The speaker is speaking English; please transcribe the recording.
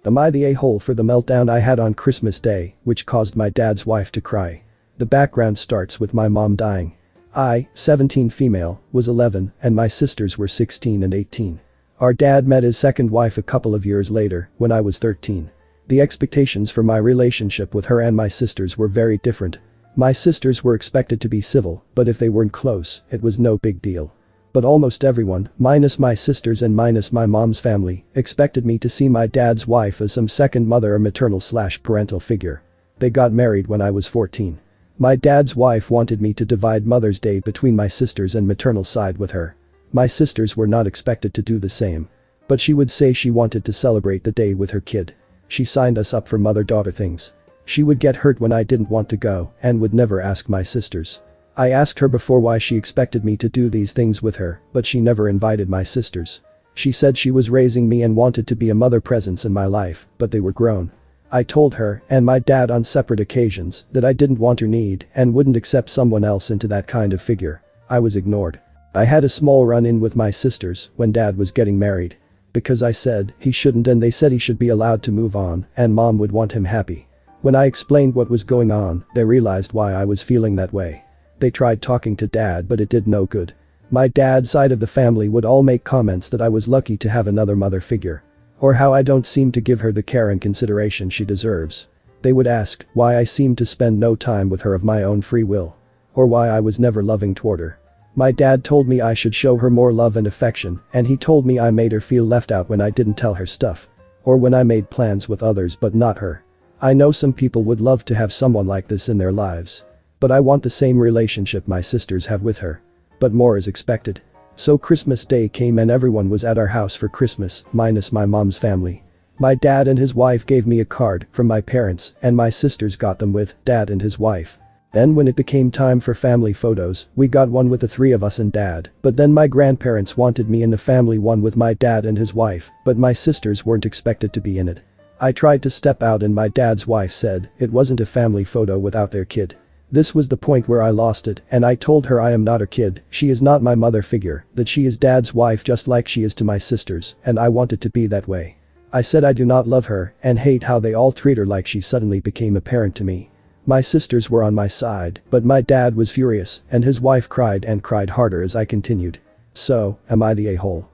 Am I the a-hole for the meltdown I had on Christmas Day, which caused my dad's wife to cry? The background starts with my mom dying. I, 17 female, was 11 and my sisters were 16 and 18. Our dad met his second wife a couple of years later, when I was 13. The expectations for my relationship with her and my sisters were very different. My sisters were expected to be civil, but if they weren't close, it was no big deal. But almost everyone, minus my sisters and minus my mom's family, expected me to see my dad's wife as some second mother or maternal/parental figure. They got married when I was 14. My dad's wife wanted me to divide Mother's Day between my sisters and maternal side with her. My sisters were not expected to do the same. But she would say she wanted to celebrate the day with her kid. She signed us up for mother-daughter things. She would get hurt when I didn't want to go and would never ask my sisters. I asked her before why she expected me to do these things with her, but she never invited my sisters. She said she was raising me and wanted to be a mother presence in my life, but they were grown. I told her and my dad on separate occasions that I didn't want or need and wouldn't accept someone else into that kind of figure. I was ignored. I had a small run-in with my sisters when dad was getting married. Because I said he shouldn't and they said he should be allowed to move on and mom would want him happy. When I explained what was going on, they realized why I was feeling that way. They tried talking to dad but it did no good. My dad's side of the family would all make comments that I was lucky to have another mother figure. Or how I don't seem to give her the care and consideration she deserves. They would ask why I seemed to spend no time with her of my own free will. Or why I was never loving toward her. My dad told me I should show her more love and affection and he told me I made her feel left out when I didn't tell her stuff. Or when I made plans with others but not her. I know some people would love to have someone like this in their lives. But I want the same relationship my sisters have with her. But more is expected. So Christmas Day came and everyone was at our house for Christmas, minus my mom's family. My dad and his wife gave me a card from my parents and my sisters got them with dad and his wife. Then when it became time for family photos, we got one with the three of us and dad, but then my grandparents wanted me in the family one with my dad and his wife, but my sisters weren't expected to be in it. I tried to step out and my dad's wife said it wasn't a family photo without their kid. This was the point where I lost it and I told her I am not her kid, she is not my mother figure, that she is dad's wife just like she is to my sisters and I want it to be that way. I said I do not love her and hate how they all treat her like she suddenly became a parent to me. My sisters were on my side, but my dad was furious and his wife cried and cried harder as I continued. So, am I the a-hole?